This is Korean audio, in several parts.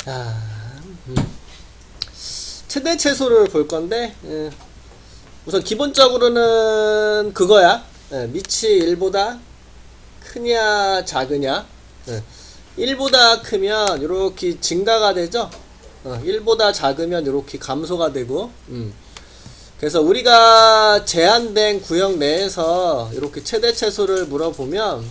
자, 최대 최소를 볼 건데, 우선 기본적으로는 그거야. 밑이 1보다 크냐 작으냐. 1보다 크면 이렇게 증가가 되죠. 1보다 작으면 이렇게 감소가 되고. 그래서 우리가 제한된 구역 내에서 이렇게 최대 최소를 물어보면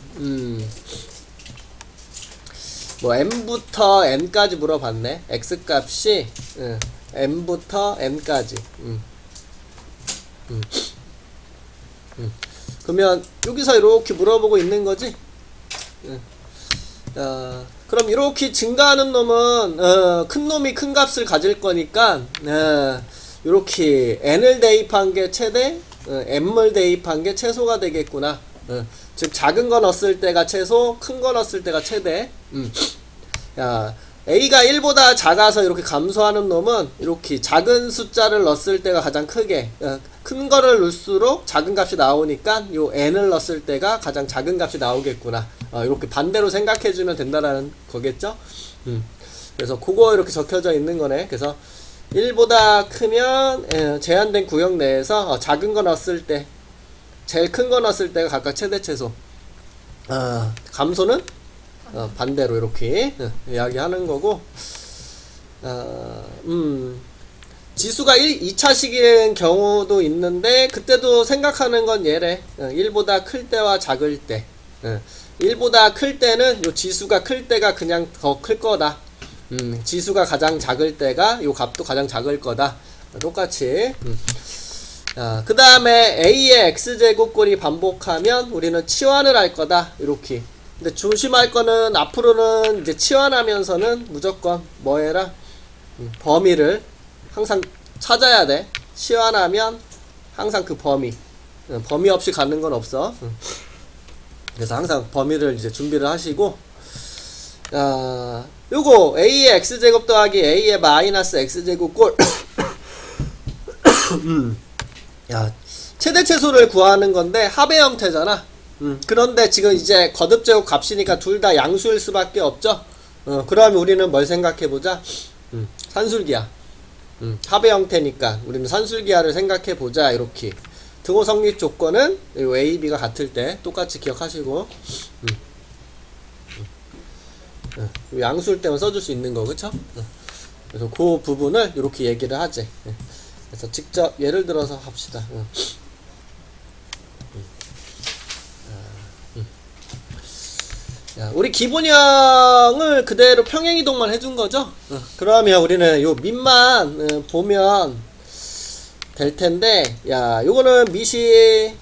뭐 m부터 n까지 물어봤네. x 값이 m부터 n까지. 그러면 여기서 이렇게 물어보고 있는 거지. 그럼 이렇게 증가하는 놈은 큰 놈이 큰 값을 가질 거니까 이렇게 n을 대입한 게 최대, m을 대입한 게 최소가 되겠구나. 즉 작은 거 넣었을 때가 최소, 큰 거 넣었을 때가 최대. a가 1보다 작아서 이렇게 감소하는 놈은 이렇게 작은 숫자를 넣었을 때가 가장 크게, 큰 거를 넣을수록 작은 값이 나오니까 요 n을 넣었을 때가 가장 작은 값이 나오겠구나. 이렇게 반대로 생각해주면 된다라는 거겠죠. 그래서 그거 이렇게 적혀져 있는 거네. 그래서 1보다 크면 제한된 구역 내에서 작은 거 넣었을 때, 제일 큰 거 넣었을 때가 각각 최대 최소. 감소는 반대로 이렇게 이야기하는 거고. 지수가 2차식인 경우도 있는데 그때도 생각하는 건 얘래. 1보다 클 때와 작을 때. 1보다 클 때는 요 지수가 클 때가 그냥 더 클 거다. 지수가 가장 작을 때가 요 값도 가장 작을 거다. 똑같이. 그 다음에 a의 x제곱꼴이 반복하면 우리는 치환을 할 거다. 이렇게. 근데 조심할 거는 앞으로는 이제 치환하면서는 무조건 뭐 해라? 범위를 항상 찾아야 돼. 치환하면 항상 그 범위. 범위 없이 가는 건 없어. 그래서 항상 범위를 이제 준비를 하시고, 요거 a의 x제곱 더하기 a의 마이너스 x제곱 꼴 최대 최소를 구하는 건데 합의 형태잖아. 그런데 지금 이제 거듭제곱 값이니까 둘 다 양수일 수밖에 없죠. 그러면 우리는 뭘 생각해보자. 산술기하. 합의 형태니까 우리는 산술기하를 생각해보자. 이렇게 등호 성립 조건은 a, b가 같을 때 똑같이 기억하시고, 양수일 때만 써줄 수 있는 거, 그쵸? 그래서 그 부분을 이렇게 얘기를 하지. 그래서 직접 예를 들어서 합시다. 우리 기본형을 그대로 평행이동만 해준 거죠? 그러면 우리는 요 밑만 보면 될 텐데, 요거는 밑이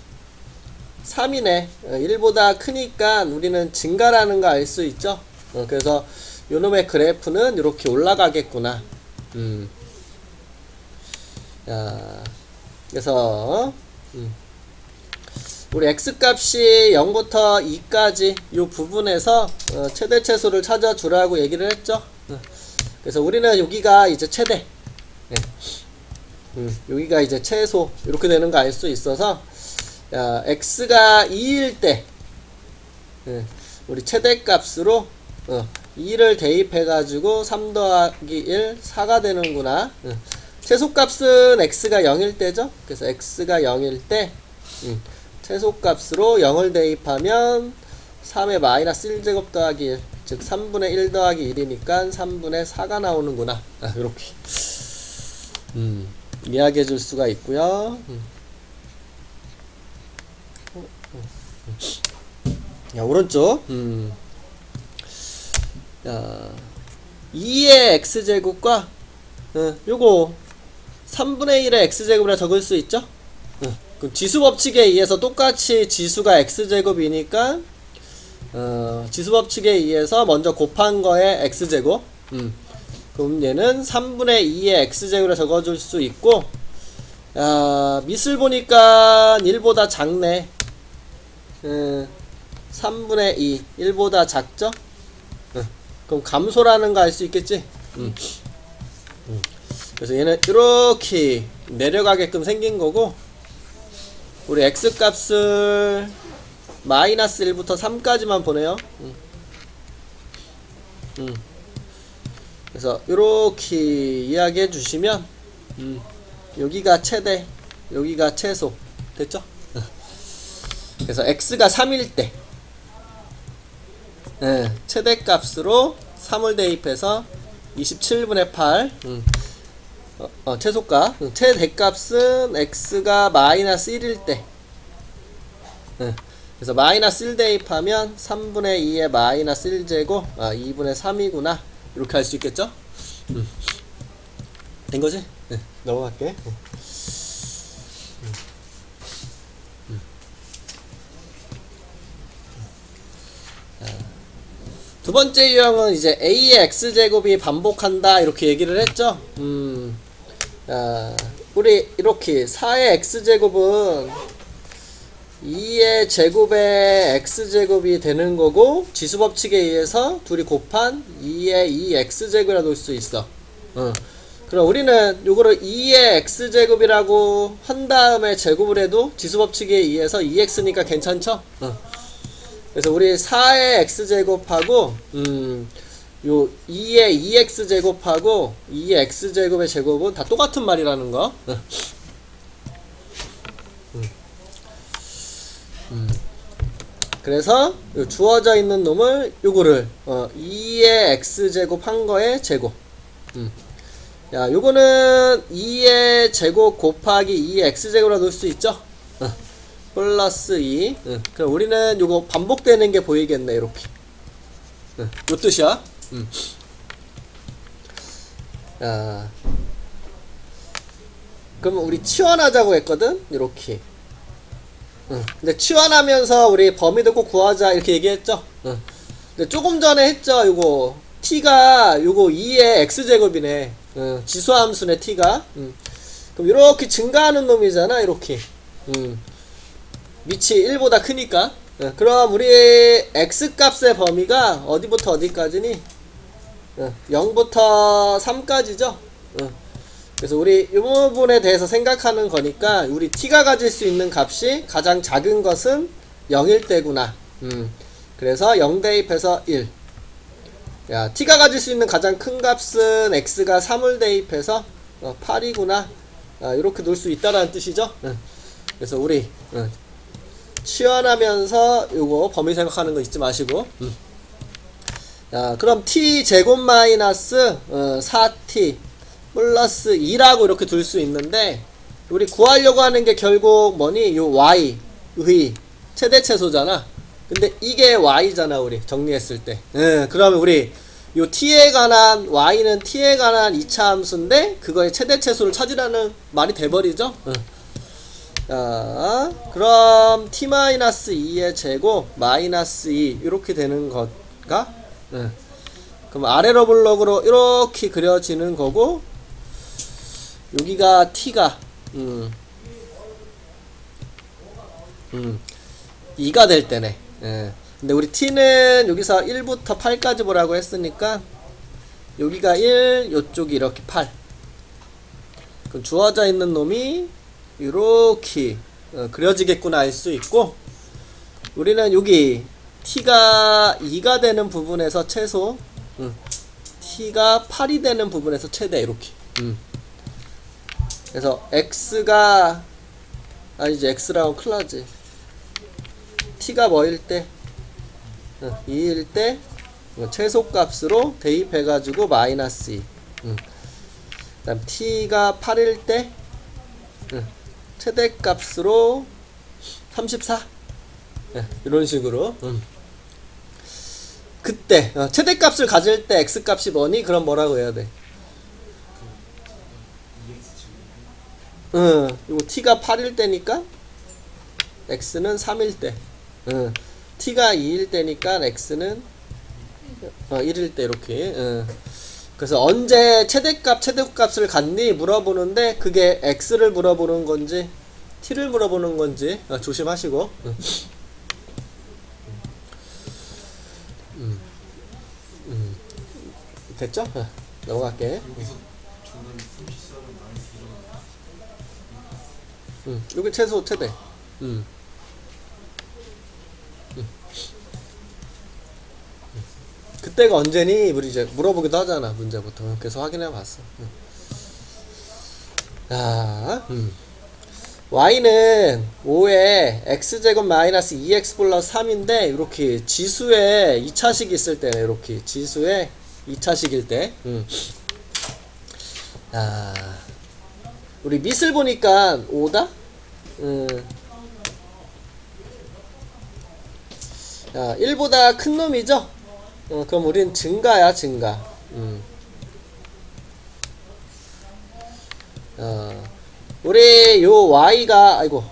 3이네. 1보다 크니까 우리는 증가라는 거 알 수 있죠? 그래서 요놈의 그래프는 이렇게 올라가겠구나. 그래서 우리 x값이 0부터 2까지 요 부분에서 최대 최소를 찾아주라고 얘기를 했죠. 그래서 우리는 여기가 이제 최대, 여기가 이제 최소 이렇게 되는 거 알 수 있어서, x가 2일 때 우리 최대값으로 2를 대입해 가지고 3 더하기 1 4가 되는구나. 최소값은 x가 0일 때죠. 그래서 x가 0일 때 최소값으로 0을 대입하면 3의 마이너스 1제곱 더하기 1, 즉 3분의 1 더하기 1이니까 3분의 4가 나오는구나. 이렇게 이야기해 줄 수가 있고요. 오른쪽 2의 x제곱과 요거 3분의 1의 x제곱이라 적을 수 있죠? 그럼 지수법칙에 의해서 똑같이 지수가 x제곱이니까 지수법칙에 의해서 먼저 곱한 거에 x제곱, 그럼 얘는 3분의 2의 x제곱이라 적어줄 수 있고, 밑을 보니까 1보다 작네. 3분의 2 1보다 작죠? 그럼 감소라는 거 알 수 있겠지? 그래서 얘는 이렇게 내려가게끔 생긴 거고, 우리 x값을 마이너스 1부터 3까지만 보내요. 그래서 요렇게 이야기해 주시면 여기가 최대, 여기가 최소. 됐죠? 그래서 x가 3일 때 최대값으로 3을 대입해서 27분의 8 최소값, 최대값은 x가 마이너스 1일 때 그래서 마이너스 1 대입하면 3분의 2의 마이너스 1제곱 2분의 3이구나 이렇게 할 수 있겠죠? 된 거지? 넘어갈게. 두 번째 유형은 이제 a의 x제곱이 반복한다 이렇게 얘기를 했죠. 우리 이렇게 4의 x제곱은 2의 제곱의 x제곱이 되는 거고 지수법칙에 의해서 둘이 곱한 2의 2x제곱이라 놓을 수 있어. 그럼 우리는 요거를 2의 x제곱이라고 한 다음에 제곱을 해도 지수법칙에 의해서 2x니까 괜찮죠? 그래서 우리 4의 x제곱하고 요 2의 2x제곱하고 2의 x제곱의 제곱은 다 똑같은 말이라는 거. 그래서 요 주어져 있는 놈을 요거를 2의 x제곱 한 거의 제곱. 야, 요거는 2의 제곱 곱하기 2의 x제곱이라 놓을 수 있죠? 플러스 2. 그럼 우리는 요거 반복되는 게 보이겠네, 이렇게. 요 뜻이야. 그럼 우리 치환하자고 했거든? 이렇게. 근데 치환하면서 우리 범위도 꼭 구하자, 이렇게 얘기했죠? 근데 조금 전에 했죠, 요거. t가 요거 2의 x제곱이네. 지수함수네, t가. 그럼 이렇게 증가하는 놈이잖아, 이렇게. 밑이 1보다 크니까. 그럼 우리 x값의 범위가 어디부터 어디까지니? 0부터 3까지죠. 그래서 우리 이 부분에 대해서 생각하는 거니까 우리 t가 가질 수 있는 값이 가장 작은 것은 0일 때구나. 그래서 0 대입해서 1. 야, t가 가질 수 있는 가장 큰 값은 x가 3을 대입해서 8이구나. 이렇게 놓을 수 있다라는 뜻이죠. 그래서 우리 치환하면서 요거 범위 생각하는 거 잊지 마시고. 자, 그럼 t 제곱 마이너스 4t 플러스 2라고 이렇게 둘 수 있는데 우리 구하려고 하는 게 결국 뭐니? 요 y 의 최대 최소잖아. 근데 이게 y잖아, 우리 정리했을 때. 그러면 우리 요 t에 관한 y는 t에 관한 2차 함수인데 그거의 최대 최소를 찾으라는 말이 돼버리죠. 자, 그럼 t-2의 제곱 마이너스 2 이렇게 되는 것가? 그럼 아래로 블록으로 이렇게 그려지는 거고 여기가 t가 2가 될 때네. 근데 우리 t는 여기서 1부터 8까지 보라고 했으니까 여기가 1, 요쪽이 이렇게 8. 그럼 주어져 있는 놈이 이렇게 그려지겠구나 알 수 있고 우리는 여기 t가 2가 되는 부분에서 최소 t가 8이 되는 부분에서 최대 이렇게 그래서 x가 아니지 x라고 큰일 나지 t가 뭐일 때 2일 때 최소값으로 대입해가지고 마이너스 2 그 다음 t가 8일 때 최대값으로 34 이런 식으로 그때 최대값을 가질 때 x값이 뭐니? 그럼 뭐라고 해야 돼? 이거 t가 8일 때니까 x는 3일 때 t가 2일 때니까 x는 1일 때 이렇게 그래서 언제 최대값을 갖니 물어보는데 그게 x를 물어보는 건지 t를 물어보는 건지 조심하시고 됐죠? 넘어갈게. 여기 최소 최대. 그때가 언제니? 우리 이제 물어보기도 하잖아, 문제부터. 그래서 확인해 봤어. 자, y는 5에 x제곱 마이너스 2x 플러스 3인데 이렇게 지수에 2차식이 있을 때는 이렇게 지수에 2차식일 때 우리 밑을 보니까 5다? 자, 1보다 큰 놈이죠? 그럼 우린 증가야, 증가. 우리 요 y가, 아이고,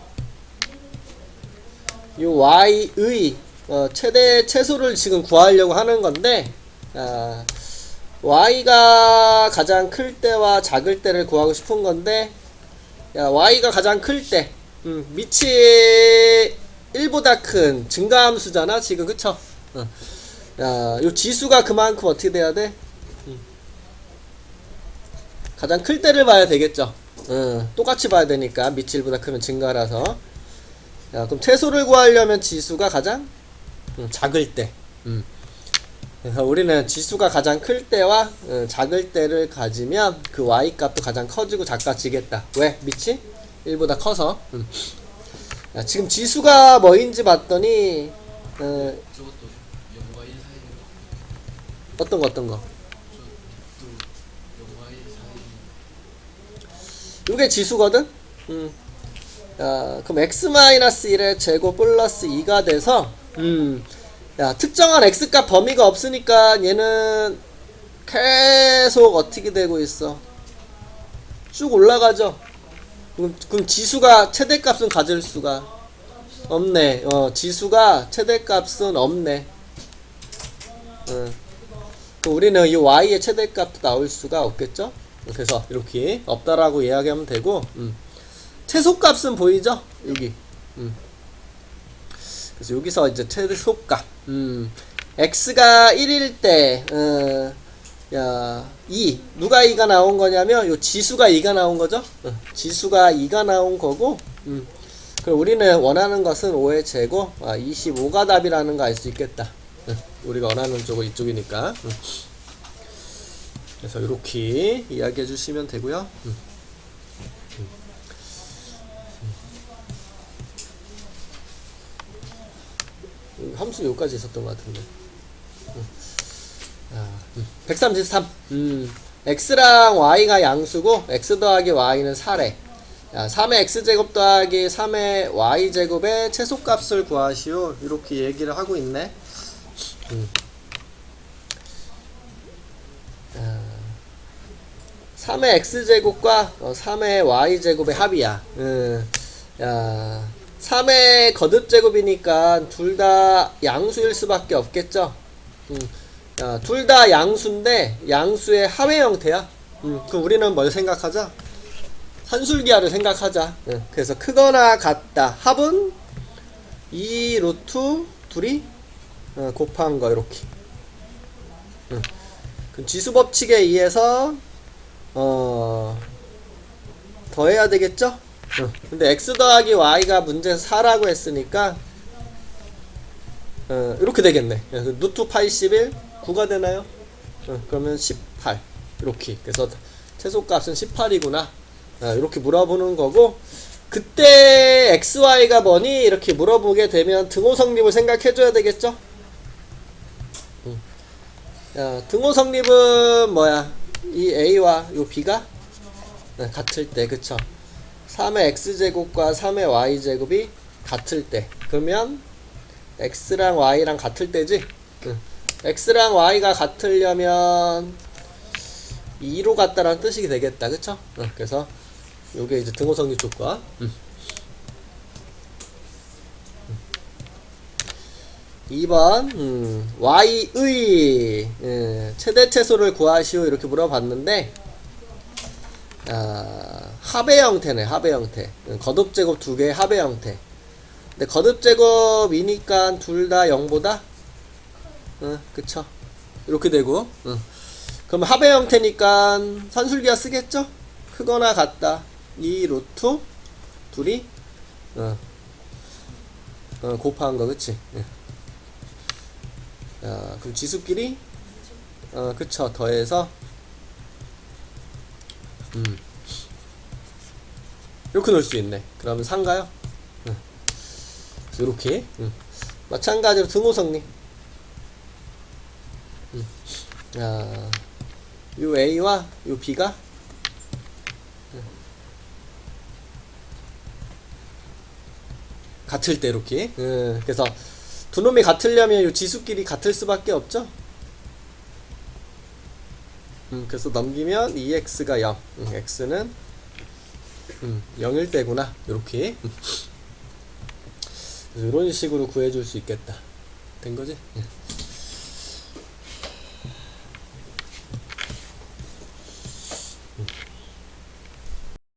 요 y의 최대 최소를 지금 구하려고 하는 건데, y가 가장 클 때와 작을 때를 구하고 싶은 건데, y가 가장 클 때, 밑이 1보다 큰 증가함수잖아, 지금, 그쵸? 요 지수가 그만큼 어떻게 돼야 돼? 가장 클 때를 봐야 되겠죠? 똑같이 봐야 되니까, 밑이 1보다 크면 증가라서. 그럼 최소를 구하려면 지수가 가장 작을 때. 그래서 우리는 지수가 가장 클 때와 작을 때를 가지면 그 y 값도 가장 커지고 작아지겠다. 왜? 밑이 1보다 커서. 지금 지수가 뭐인지 봤더니 저것도 0과 1 사이. 어떤 거? 저것도 0과 1 사이. 이게 지수거든? 그럼 x-1의 제곱 플러스 2가 돼서 특정한 x값 범위가 없으니까 얘는 계속 어떻게 되고 있어? 쭉 올라가죠? 그럼 지수가 최대값은 가질 수가 없네. 지수가 최대값은 없네. 우리는 이 y의 최대값도 나올 수가 없겠죠? 그래서 이렇게 없다라고 이야기하면 되고, 최소값은 보이죠? 여기. 그래서 여기서 이제 최소값. x가 1일 때, 2. 누가 2가 나온 거냐면, 요 지수가 2가 나온 거죠? 지수가 2가 나온 거고, 그럼 우리는 원하는 것은 5의 제곱, 25가 답이라는 거 알 수 있겠다. 우리가 원하는 쪽은 이쪽이니까. 그래서 이렇게 이야기해 주시면 되고요. 함수 여기까지 있었던 것 같은데. 133. x랑 y가 양수고 x 더하기 y는 4래. 3의 x제곱 더하기 3의 y제곱의 최소값을 구하시오. 이렇게 얘기를 하고 있네. 3의 x제곱과 3의 y제곱의 합이야. 3의 거듭제곱이니까 둘 다 양수일 수밖에 없겠죠. 둘 다 양수인데 양수의 합의 형태야. 그럼 우리는 뭘 생각하자? 산술기하를 생각하자. 그래서 크거나 같다. 합은 2 루트 둘이 곱한 거 이렇게. 그럼 지수법칙에 의해서 더해야 되겠죠? 근데 x 더하기 y가 문제에서 4라고 했으니까 이렇게 되겠네. 루트 81 9가 되나요? 그러면 18 이렇게. 그래서 최소값은 18이구나. 이렇게 물어보는 거고, 그때 xy가 뭐니? 이렇게 물어보게 되면 등호 성립을 생각해 줘야 되겠죠? 등호 성립은 뭐야? 이 a와 요 b가 같을 때, 그쵸? 3의 x제곱과 3의 y제곱이 같을 때, 그러면 x랑 y랑 같을 때지? x랑 y가 같으려면 2로 같다라는 뜻이 되겠다, 그쵸? 그래서 요게 이제 등호 성립 조건. 2번 y의 최대 최소를 구하시오 이렇게 물어봤는데, 합의 형태네. 합의 형태. 거듭제곱 두 개의 합의 형태. 근데 거듭제곱이니까 둘 다 0보다 그쵸? 이렇게 되고, 그럼 합의 형태니까 산술기하 쓰겠죠? 크거나 같다. 2 루트 둘이 곱한 거, 그치? 그럼 지수끼리 그쵸. 더해서 이렇게 넣을 수 있네. 그러면 3가요? 요렇게. 마찬가지로 등호성리. 야, 요 A와 요 B가 같을 때 이렇게. 그래서 두 놈이 같으려면 요 지수끼리 같을 수밖에 없죠. 그래서 넘기면 2x가 0, x는 0일 때구나. 요렇게. 이런 식으로 구해줄 수 있겠다. 된 거지?